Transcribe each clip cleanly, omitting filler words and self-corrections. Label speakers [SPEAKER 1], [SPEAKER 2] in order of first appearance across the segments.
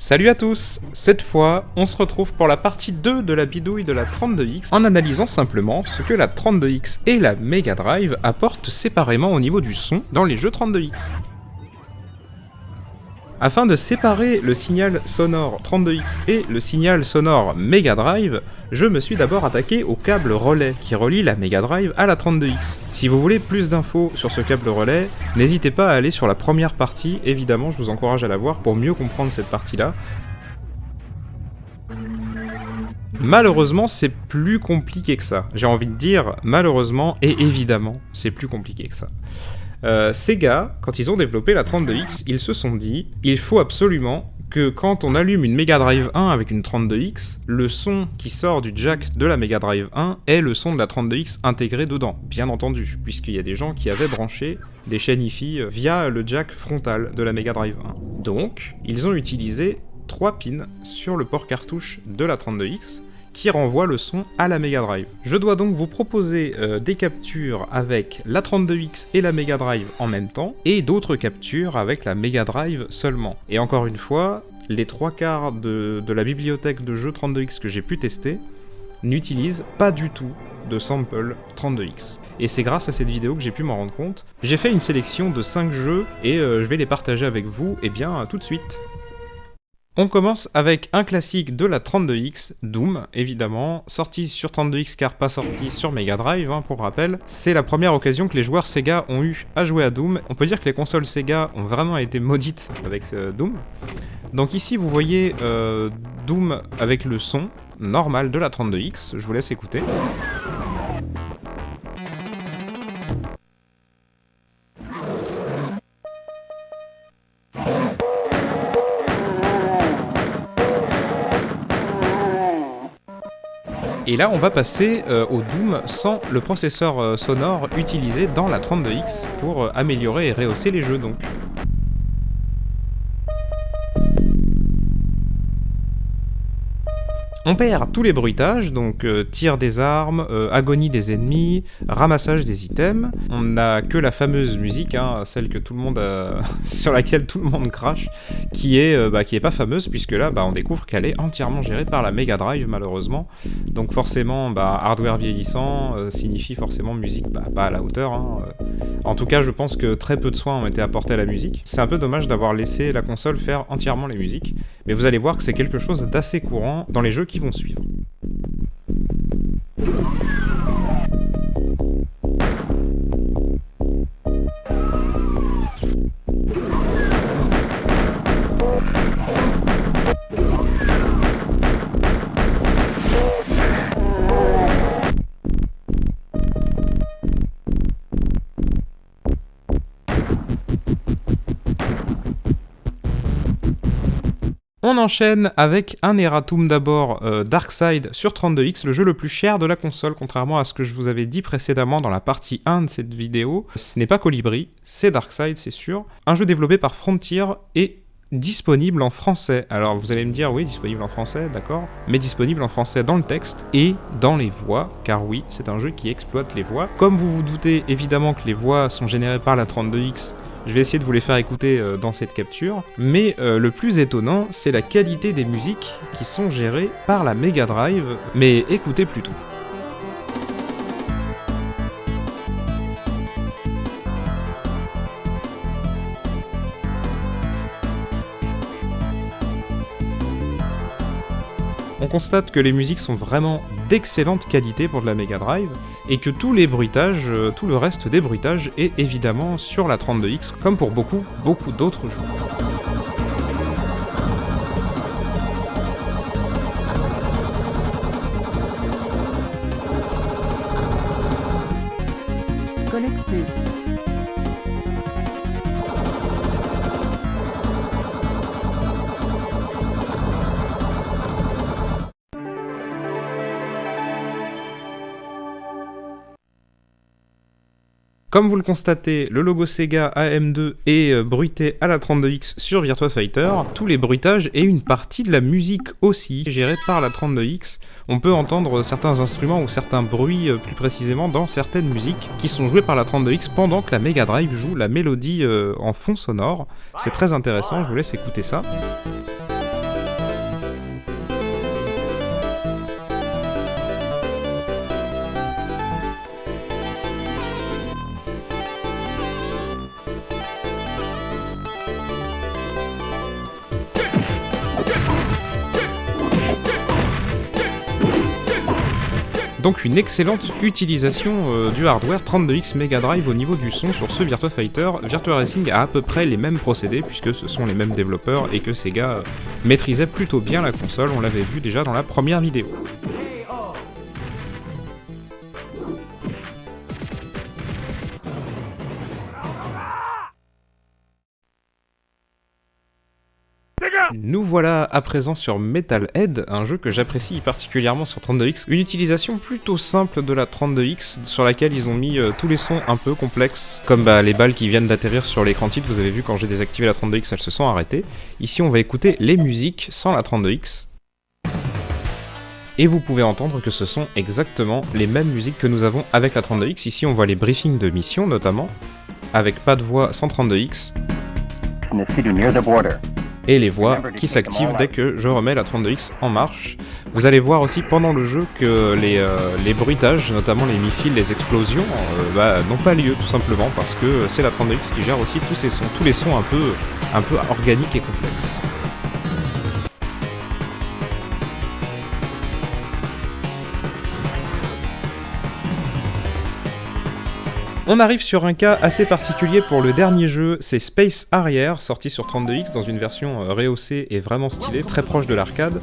[SPEAKER 1] Salut à tous! Cette fois, on se retrouve pour la partie 2 de la bidouille de la 32X en analysant simplement ce que la 32X et la Mega Drive apportent séparément au niveau du son dans les jeux 32X. Afin de séparer le signal sonore 32X et le signal sonore Mega Drive, je me suis d'abord attaqué au câble relais qui relie la Mega Drive à la 32X. Si vous voulez plus d'infos sur ce câble relais, n'hésitez pas à aller sur la première partie, évidemment je vous encourage à la voir pour mieux comprendre cette partie-là. Malheureusement, c'est plus compliqué que ça. J'ai envie de dire malheureusement et évidemment, c'est plus compliqué que ça. Sega, quand ils ont développé la 32X, ils se sont dit il faut absolument que quand on allume une Mega Drive 1 avec une 32X, le son qui sort du jack de la Mega Drive 1 est le son de la 32X intégré dedans, bien entendu, puisqu'il y a des gens qui avaient branché des chaînes hi-fi via le jack frontal de la Mega Drive 1. Donc, ils ont utilisé 3 pins sur le port cartouche de la 32X, qui renvoie le son à la Mega Drive. Je dois donc vous proposer des captures avec la 32X et la Mega Drive en même temps, et d'autres captures avec la Mega Drive seulement. Et encore une fois, les 3/4 de la bibliothèque de jeux 32X que j'ai pu tester n'utilisent pas du tout de sample 32X. Et c'est grâce à cette vidéo que j'ai pu m'en rendre compte. J'ai fait une sélection de 5 jeux, et je vais les partager avec vous, et bien tout de suite. On commence avec un classique de la 32X, Doom, évidemment, sorti sur 32X car pas sorti sur Mega Drive, pour rappel. C'est la première occasion que les joueurs Sega ont eu à jouer à Doom. On peut dire que les consoles Sega ont vraiment été maudites avec Doom. Donc ici vous voyez Doom avec le son normal de la 32X, je vous laisse écouter. Et là, on va passer au Doom sans le processeur sonore utilisé dans la 32X pour améliorer et rehausser les jeux donc. On perd tous les bruitages, donc tir des armes, agonie des ennemis, ramassage des items. On n'a que la fameuse musique, celle que tout le monde sur laquelle tout le monde crache, qui est pas fameuse puisque là on découvre qu'elle est entièrement gérée par la Mega Drive malheureusement. Donc forcément hardware vieillissant signifie forcément musique pas à la hauteur. En tout cas je pense que très peu de soins ont été apportés à la musique. C'est un peu dommage d'avoir laissé la console faire entièrement les musiques, mais vous allez voir que c'est quelque chose d'assez courant dans les jeux qui vont suivre. On enchaîne avec un erratum d'abord, Darkside sur 32X, le jeu le plus cher de la console, contrairement à ce que je vous avais dit précédemment dans la partie 1 de cette vidéo. Ce n'est pas Colibri, c'est Darkside, c'est sûr. Un jeu développé par Frontier et disponible en français. Alors vous allez me dire, oui, disponible en français, d'accord, mais disponible en français dans le texte et dans les voix, car oui, c'est un jeu qui exploite les voix. Comme vous vous doutez évidemment que les voix sont générées par la 32X, je vais essayer de vous les faire écouter dans cette capture, mais le plus étonnant, c'est la qualité des musiques qui sont gérées par la Mega Drive, mais écoutez plutôt. On constate que les musiques sont vraiment d'excellente qualité pour de la Mega Drive, et que tous les bruitages, tout le reste des bruitages est évidemment sur la 32X, comme pour beaucoup d'autres jeux.
[SPEAKER 2] Connecté.
[SPEAKER 1] Comme vous le constatez, le logo Sega AM2 est bruité à la 32X sur Virtua Fighter. Tous les bruitages et une partie de la musique aussi, gérée par la 32X. On peut entendre certains instruments ou certains bruits plus précisément dans certaines musiques qui sont jouées par la 32X pendant que la Mega Drive joue la mélodie en fond sonore. C'est très intéressant, je vous laisse écouter ça. Donc une excellente utilisation du hardware 32X Mega Drive au niveau du son sur ce Virtua Fighter. Virtua Racing a à peu près les mêmes procédés puisque ce sont les mêmes développeurs et que Sega maîtrisait plutôt bien la console, on l'avait vu déjà dans la première vidéo. Nous voilà à présent sur Metalhead, un jeu que j'apprécie particulièrement sur 32X. Une utilisation plutôt simple de la 32X, sur laquelle ils ont mis tous les sons un peu complexes, comme les balles qui viennent d'atterrir sur l'écran titre. Vous avez vu quand j'ai désactivé la 32X, elles se sont arrêtées. Ici on va écouter les musiques sans la 32X. Et vous pouvez entendre que ce sont exactement les mêmes musiques que nous avons avec la 32X. Ici on voit les briefings de mission notamment, avec pas de voix sans 32X. Et les voix qui s'activent dès que je remets la 32X en marche. Vous allez voir aussi pendant le jeu que les bruitages, notamment les missiles, les explosions, n'ont pas lieu tout simplement parce que c'est la 32X qui gère aussi tous ces sons, tous les sons un peu organiques et complexes. On arrive sur un cas assez particulier pour le dernier jeu, c'est Space Harrier, sorti sur 32X dans une version rehaussée et vraiment stylée, très proche de l'arcade.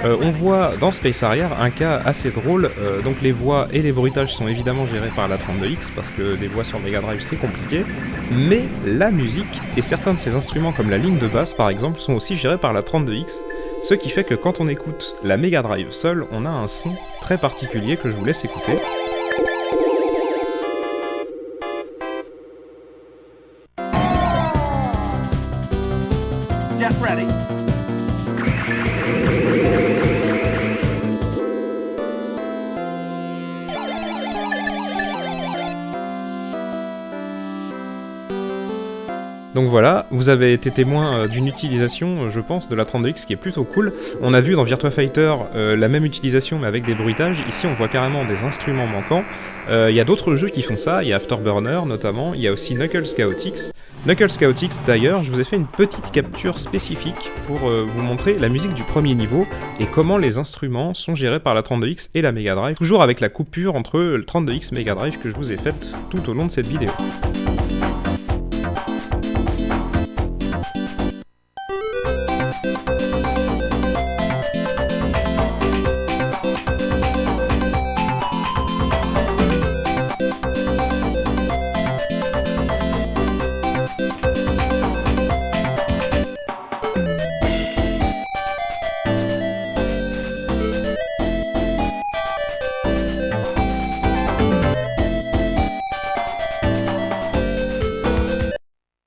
[SPEAKER 1] On voit dans Space Harrier un cas assez drôle, donc les voix et les bruitages sont évidemment gérés par la 32X, parce que des voix sur Mega Drive c'est compliqué, mais la musique et certains de ces instruments comme la ligne de basse par exemple sont aussi gérés par la 32X, ce qui fait que quand on écoute la Mega Drive seule, on a un son très particulier que je vous laisse écouter.
[SPEAKER 2] Ready.
[SPEAKER 1] Donc voilà, vous avez été témoin d'une utilisation, je pense, de la 32X qui est plutôt cool. On a vu dans Virtua Fighter la même utilisation mais avec des bruitages. Ici on voit carrément des instruments manquants. Il y a d'autres jeux qui font ça, il y a Afterburner notamment, il y a aussi Knuckles Chaotix. Knuckles Chaotix d'ailleurs, je vous ai fait une petite capture spécifique pour vous montrer la musique du premier niveau et comment les instruments sont gérés par la 32X et la Mega Drive, toujours avec la coupure entre le 32X Mega Drive que je vous ai faite tout au long de cette vidéo.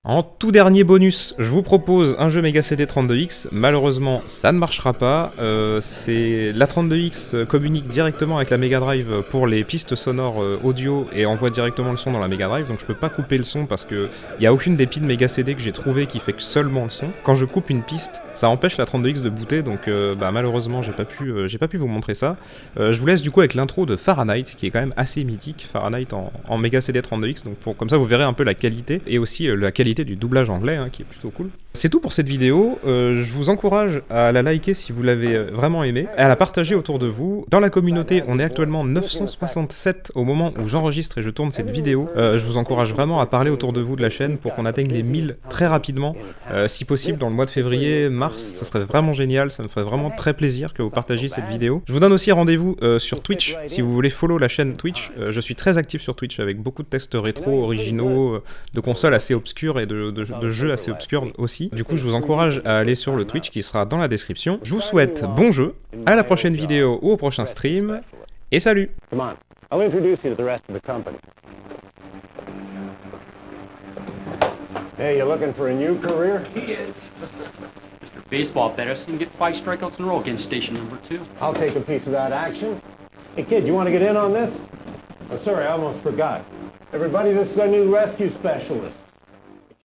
[SPEAKER 1] En tout dernier bonus, je vous propose un jeu Mega CD 32X. Malheureusement, ça ne marchera pas. La 32X communique directement avec la Mega Drive pour les pistes sonores audio et envoie directement le son dans la Mega Drive. Donc je peux pas couper le son parce que il y a aucune des piles Mega CD que j'ai trouvé qui fait que seulement le son. Quand je coupe une piste, ça empêche la 32X de booter. Donc malheureusement, j'ai pas pu vous montrer ça. Je vous laisse du coup avec l'intro de Fahrenheit qui est quand même assez mythique. Fahrenheit en Mega CD 32X. Donc comme ça, vous verrez un peu la qualité et aussi la qualité du doublage anglais qui est plutôt cool. C'est tout pour cette vidéo, je vous encourage à la liker si vous l'avez vraiment aimé, et à la partager autour de vous. Dans la communauté, on est actuellement 967 au moment où j'enregistre et je tourne cette vidéo. Je vous encourage vraiment à parler autour de vous de la chaîne pour qu'on atteigne les 1000 très rapidement, si possible dans le mois de février, mars, ça serait vraiment génial, ça me ferait vraiment très plaisir que vous partagiez cette vidéo. Je vous donne aussi rendez-vous sur Twitch, si vous voulez follow la chaîne Twitch. Je suis très actif sur Twitch avec beaucoup de tests rétro, originaux, de consoles assez obscures et de jeux assez obscurs aussi. Du coup, je vous encourage à aller sur le Twitch qui sera dans la description. Je vous souhaite bon jeu, à la prochaine vidéo ou au prochain stream, et salut!
[SPEAKER 2] Hey, you looking for a new career? He is. Mr. Baseball better so you can get 5 strikeouts in a row against station number 2. I'll take a piece of that action. Hey, kid, you want to get in on this? Oh, sorry, I almost forgot. Everybody, this is our new rescue specialist.